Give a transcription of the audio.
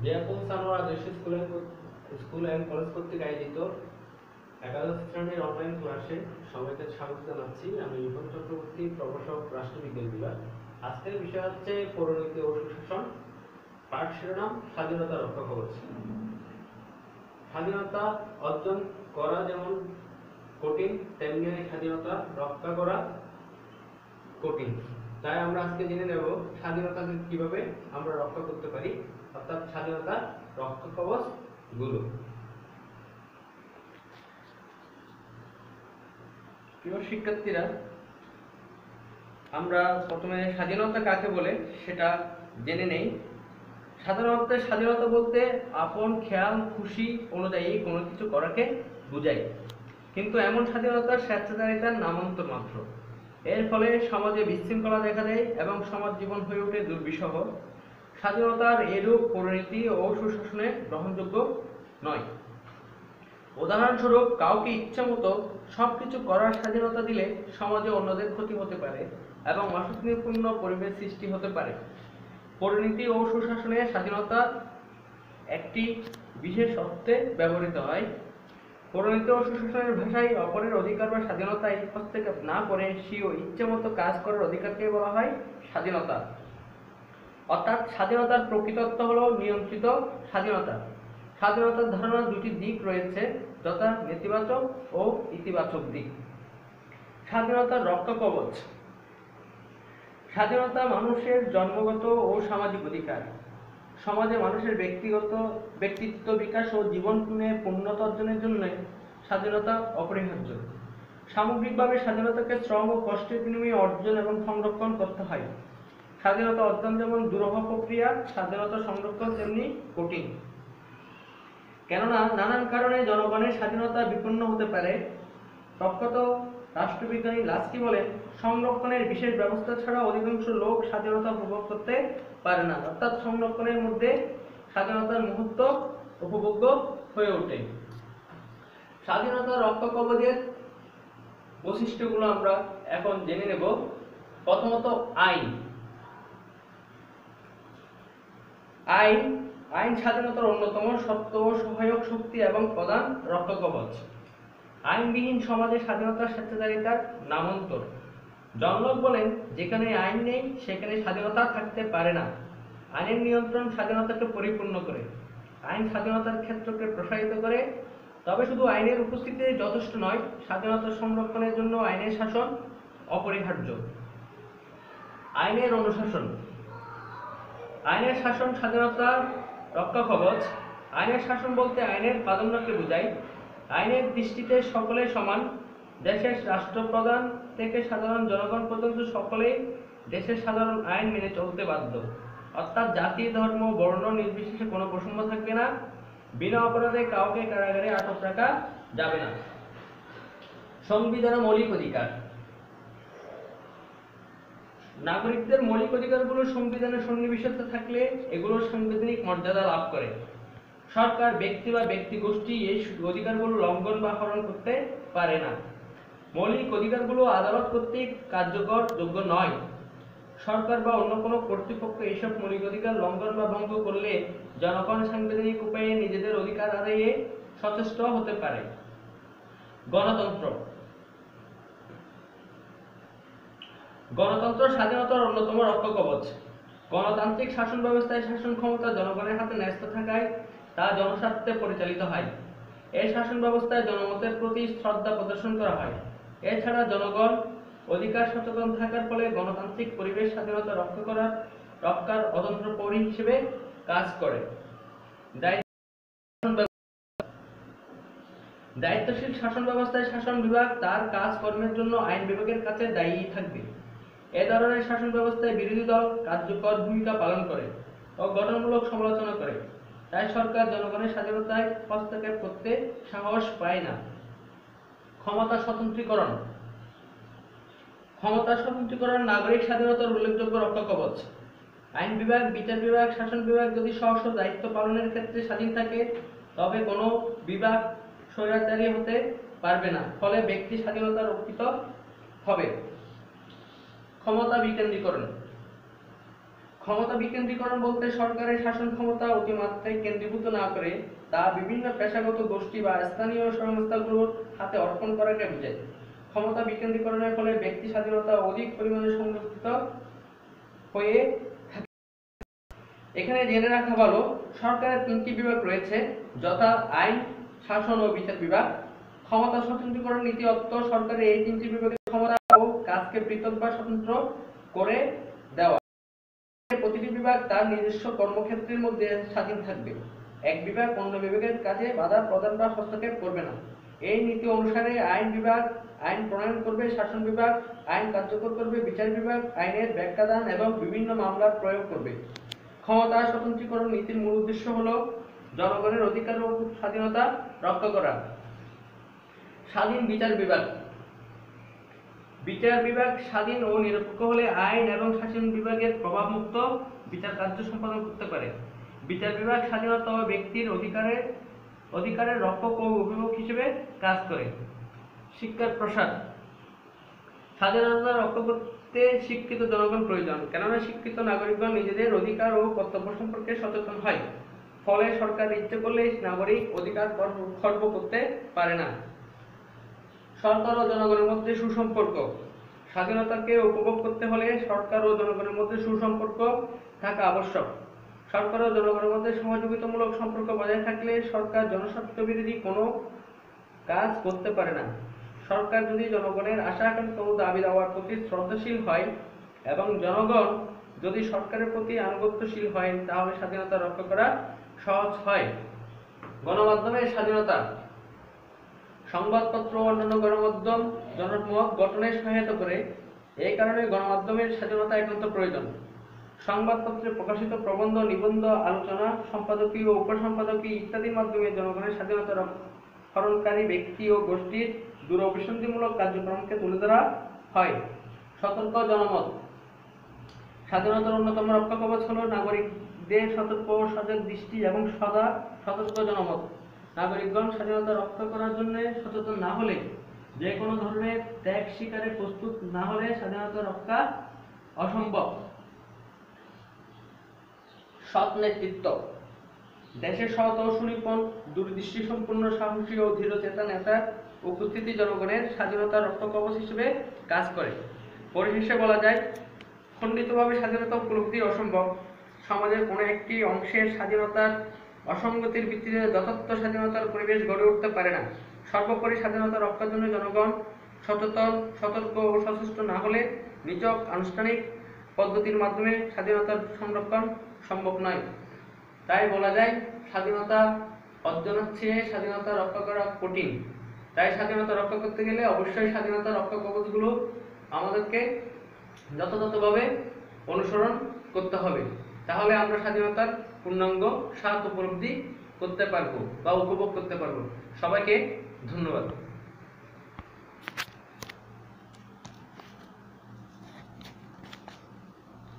জিয়াকুল সানোয়ার আদর্শ school and college কর্তৃক আয়োজিত একাদশ শ্রেণীর অনলাইন ক্লাসে সবাইকে স্বাগত জানাচ্ছি। আমি রিপন চক্রবর্তী, প্রভাষক, রাষ্ট্রবিজ্ঞান বিভাগ। আজকের বিষয় হচ্ছে পৌরনীতি ও সুশাসন। পাঠ শিরোনাম স্বাধীনতা রক্ষা কবচ। স্বাধীনতা অর্জন করা যেমন কঠিন, তেমনি স্বাধীনতা রক্ষা করা কঠিন। তাই আমরা আজকে জেনে নেব স্বাধীনতাকে কিভাবে আমরা রক্ষা করতে পারি, অর্থাৎ স্বাধীনতা রক্ষা কবচ গুলো। প্রিয় শিক্ষার্থীরা, আমরা প্রথমে স্বাধীনতা কাকে বলে সেটা জেনে নেই। সাধারণত স্বাধীনতা বলতে আপন খেয়াল খুশি অনুযায়ী কোনো কিছু করাকে বোঝায়, কিন্তু এমন স্বাধীনতা স্বেচ্ছাচারিতার নামান্তর মাত্র। এর ফলে সমাজে বিশৃঙ্খলা দেখা দেয় এবং সমাজ জীবন হয়ে ওঠে দুর্বিষহ। স্বাধীনতার এরূপ পরিণতি ও সুশাসনে গ্রহণযোগ্য নয়। উদাহরণস্বরূপ, কাউকে ইচ্ছামতো সবকিছু করার স্বাধীনতা দিলে সমাজে অন্যদের ক্ষতি হতে পারে এবং অশান্তিপূর্ণ পরিবেশ সৃষ্টি হতে পারে। পরিণতি ও সুশাসনে স্বাধীনতা একটি বিশেষ অর্থে ব্যবহৃত হয়। পরিণতি ও সুশাসনের ভাষায় অপরের অধিকার বা স্বাধীনতায় হস্তক্ষেপ না করে স্বীয় ইচ্ছামতো কাজ করার অধিকারকে বলা হয় স্বাধীনতা। অর্থাৎ স্বাধীনতার প্রকৃত অর্থ হলো নিয়ন্ত্রিত স্বাধীনতা। স্বাধীনতার ধারণার দুটি দিক রয়েছে, যথা নেতিবাচক ও ইতিবাচক দিক। স্বাধীনতার রক্ষা কবচ। স্বাধীনতা মানুষের জন্মগত ও সামাজিক অধিকার। সমাজে মানুষের ব্যক্তিত্ব বিকাশ ও জীবনে পূর্ণতা অর্জনের জন্য স্বাধীনতা অপরিহার্য। সামগ্রিকভাবে স্বাধীনতাকে শ্রম ও কষ্টের বিনিময়ে অর্জন এবং সংরক্ষণ করতে হয়। স্বাধীনতা অর্জন যেমন দুরূহ প্রক্রিয়া, স্বাধীনতা সংরক্ষণ তেমনি কঠিন। কেননা নানান কারণে জনগণের স্বাধীনতা বিপন্ন হতে পারে। প্রখ্যাত রাষ্ট্রবিজ্ঞানী লাস্কি বলেন, সংরক্ষণের বিশেষ ব্যবস্থা ছাড়া অধিকাংশ লোক স্বাধীনতা উপভোগ করতে পারে না। অর্থাৎ সংরক্ষণের মধ্যে স্বাধীনতার মুহূর্ত উপভোগ্য হয়ে ওঠে। স্বাধীনতা রক্ষা কবচের বৈশিষ্ট্যগুলো আমরা এখন জেনে নেব। প্রথমত আইন। আইন স্বাধীনতার অন্যতম শর্ত ও সহায়ক শক্তি এবং প্রধান রক্ষা কবচ। আইনবিহীন সমাজে স্বাধীনতার স্বেচ্ছাচারিতার নামান্তর। জন লক বলেন, যেখানে আইন নেই সেখানে স্বাধীনতা থাকতে পারে না। আইনের নিয়ন্ত্রণ স্বাধীনতাকে পরিপূর্ণ করে। আইন স্বাধীনতার ক্ষেত্রকে প্রসারিত করে। তবে শুধু আইনের উপস্থিতি যথেষ্ট নয়, স্বাধীনতা সংরক্ষণের জন্য আইনের শাসন অপরিহার্য। আইনের অনুশাসন। আইনের শাসন স্বাধীনতার রক্ষা কবচ। আইনের শাসন বলতে আইনের প্রাধান্যকে বোঝায়। আইনের দৃষ্টিতে সকলে সমান। দেশের রাষ্ট্রপ্রধান থেকে সাধারণ জনগণ পর্যন্ত সকলেই দেশের সাধারণ আইন মেনে চলতে বাধ্য। অর্থাৎ জাতি, ধর্ম, বর্ণ নির্বিশেষে কোনো বৈষম্য থাকবে না। বিনা অপরাধে কাউকে কারাগারে আটক রাখা যাবে না। সংবিধান ও মৌলিক অধিকার। নাগরিকদের মৌলিক অধিকারগুলো সংবিধানে সন্নিবেশিত থাকলে এগুলো সাংবিধানিক মর্যাদা লাভ করে। সরকার, ব্যক্তি বা ব্যক্তি গোষ্ঠী এই অধিকারগুলো লঙ্ঘন বা হরণ করতে পারে না। মৌলিক অধিকারগুলো আদালত কর্তৃক কার্যকর যোগ্য নয়। সরকার বা অন্য কোনো কর্তৃপক্ষ এইসব মৌলিক অধিকার লঙ্ঘন বা ভঙ্গ করলে জনগণ সাংবিধানিক উপায়ে নিজেদের অধিকার আদায়ে সচেষ্ট হতে পারে। গণতন্ত্র। গণতন্ত্র স্বাধীনতার অন্যতম রক্ষা কবচ। গণতান্ত্রিক শাসন ব্যবস্থায় শাসন ক্ষমতা জনগণের হাতে ন্যস্ত থাকায় তা জনস্বার্থে পরিচালিত হয়। এই শাসন ব্যবস্থায় জনমতের প্রতি শ্রদ্ধা প্রদর্শন করা হয়। এছাড়া জনগণ অধিকার সচেতন থাকার ফলে গণতান্ত্রিক পরিবেশ স্বাধীনতা রক্ষার অতন্ত্র প্রহরী হিসেবে কাজ করে। দায়িত্বশীল শাসন ব্যবস্থায় শাসন বিভাগ তার কাজকর্মের জন্য আইন বিভাগের কাছে দায়ী থাকবে। এ ধরনের শাসন ব্যবস্থায় বিরোধী দল কার্যকর ভূমিকা পালন করে ও গঠনমূলক সমালোচনা করে। তাই সরকার জনগণের স্বাধীনতায় হস্তক্ষেপ করতে সাহস পায় না। ক্ষমতা স্বতন্ত্রীকরণ। ক্ষমতা স্বতন্ত্রীকরণ নাগরিক স্বাধীনতার উল্লেখযোগ্য রক্ষা কবচ। আইন বিভাগ, বিচার বিভাগ, শাসন বিভাগ যদি স্ব স্ব দায়িত্ব পালনের ক্ষেত্রে স্বাধীন থাকে, তবে কোনো বিভাগ স্বৈরাচারী হতে পারবে না। ফলে ব্যক্তি স্বাধীনতা রক্ষিত হবে। ক্ষমতা বিকেন্দ্রীকরণ। ক্ষমতা বিকেন্দ্রীকরণ বলতে সরকারের শাসন ক্ষমতা অতিমাত্রায় কেন্দ্রীভূত না করে তা বিভিন্ন পেশাগত গোষ্ঠী বা স্থানীয় সংস্থাগুলোর হাতে অর্পণ করাকে বোঝায়। ক্ষমতা বিকেন্দ্রীকরণের ফলে ব্যক্তি স্বাধীনতা অধিক পরিমাণে সংরক্ষিত হয়ে থাকে। এখানে জেনে রাখা ভালো, সরকারের 3টি বিভাগ রয়েছে, যথা আইন, শাসন ও বিচার বিভাগ। ক্ষমতা স্বতন্ত্রীকরণ নীতি অর্থ সরকারের এই 3টি বিভাগের ক্ষমতা ও কাজকে পৃথক বা স্বতন্ত্র করে দেওয়া। প্রতিটি বিভাগ তার নিজস্ব কর্মক্ষেত্রের মধ্যে স্বাধীন থাকবে। এক বিভাগ অন্য বিভাগের কাজে বাধা প্রদান বা হস্তক্ষেপ করবে না। এই নীতি অনুসারে আইন বিভাগ আইন প্রণয়ন করবে, শাসন বিভাগ আইন কার্যকর করবে, বিচার বিভাগ আইনের ব্যাখ্যাদান এবং বিভিন্ন মামলার প্রয়োগ করবে। ক্ষমতা স্বতন্ত্রীকরণ নীতির মূল উদ্দেশ্য হলো জনগণের অধিকার ও স্বাধীনতা রক্ষা করা। স্বাধীন বিচার বিভাগ। বিচার বিভাগ স্বাধীন ও নিরপেক্ষ হলে আইন এবং শাসন বিভাগের প্রভাবমুক্ত বিচার কার্য সম্পাদন করতে পারে। বিচার বিভাগ স্বাধীনতা ও ব্যক্তির অধিকারের রক্ষক ও অভিভাবক হিসেবে কাজ করে। শিক্ষার প্রসার। স্বাধীনতা রক্ষা করতে শিক্ষিত জনগণ প্রয়োজন, কেননা শিক্ষিত নাগরিকগণ নিজেদের অধিকার ও কর্তব্য সম্পর্কে সচেতন হয়। ফলে সরকার ইচ্ছে করলে নাগরিক অধিকার খর্ব করতে পারে না। সরকার ও জনগণের মধ্যে সুসম্পর্ক। স্বাধীনতাকে উপভোগ করতে হলে সরকার ও জনগণের মধ্যে সুসম্পর্ক থাকা আবশ্যক। সরকার ও জনগণের মধ্যে সহযোগিতামূলক সম্পর্ক বজায় থাকলে সরকার জনস্বার্থ বিরোধী কোনো কাজ করতে পারে না। সরকার যদি জনগণের আশা আকাঙ্ক্ষা ও দাবি দাওয়ার প্রতি শ্রদ্ধাশীল হয় এবং জনগণ যদি সরকারের প্রতি আনুগত্যশীল হয়, তাহলে স্বাধীনতা রক্ষা করা সহজ হয়। গণমাধ্যমের স্বাধীনতা। সংবাদপত্র ও অন্যান্য গণমাধ্যম জনমত গঠনে সহায়তা করে। এই কারণে গণমাধ্যমের স্বাধীনতা একান্ত প্রয়োজন। সংবাদপত্রে প্রকাশিত প্রবন্ধ, নিবন্ধ, আলোচনা, সম্পাদকীয় ও উপসম্পাদকীয় ইত্যাদির মাধ্যমে জনগণের স্বাধীনতা হরণকারী ব্যক্তি ও গোষ্ঠীর দূরভিসন্ধিমূলক কার্যক্রমকে তুলে ধরা হয়। সতর্ক জনমত। স্বাধীনতার অন্যতম রক্ষা কবচ হল নাগরিকদের সতর্ক ও সজাগ দৃষ্টি এবং সদা সতর্ক জনমত। নাগরিকগণ স্বাধীনতা রক্ষা করার জন্য সচেতন না হলে, যে কোনো ধরনের ত্যাগ স্বীকারে প্রস্তুত না হলে স্বাধীনতা রক্ষা অসম্ভব। সৎ নেতৃত্ব। দেশের সৎ ও সুনিপুণ, দূরদৃষ্টিসম্পন্ন, সাহসী ও দৃঢ়চেতা নেতার উপস্থিতি জনগণের স্বাধীনতা রক্ষা কবচ হিসেবে কাজ করে। পরিশেষে বলা যায়, খণ্ডিতভাবে স্বাধীনতা উপলব্ধি অসম্ভব। সমাজের কোনো একটি অংশের স্বাধীনতার অসঙ্গতির ভিত্তিতে যথার্থ স্বাধীনতার পরিবেশ গড়ে উঠতে পারে না। সর্বোপরি স্বাধীনতা রক্ষার জন্য জনগণ সচেতন, সতর্ক ও সচেষ্ট না হলে নিছক আনুষ্ঠানিক পদ্ধতির মাধ্যমে স্বাধীনতার সংরক্ষণ সম্ভব নয়। তাই বলা যায়, স্বাধীনতা অর্জনের চেয়ে স্বাধীনতা রক্ষা করা কঠিন। তাই স্বাধীনতা রক্ষা করতে গেলে অবশ্যই স্বাধীনতা রক্ষা কবচগুলো আমাদেরকে যথাযথভাবে অনুসরণ করতে হবে। তাহলে আমরা স্বাধীনতার পূর্ণাঙ্গ স্বাদ উপলব্ধি করতে পারবো বা উপভোগ করতে পারবো। সবাইকে ধন্যবাদ।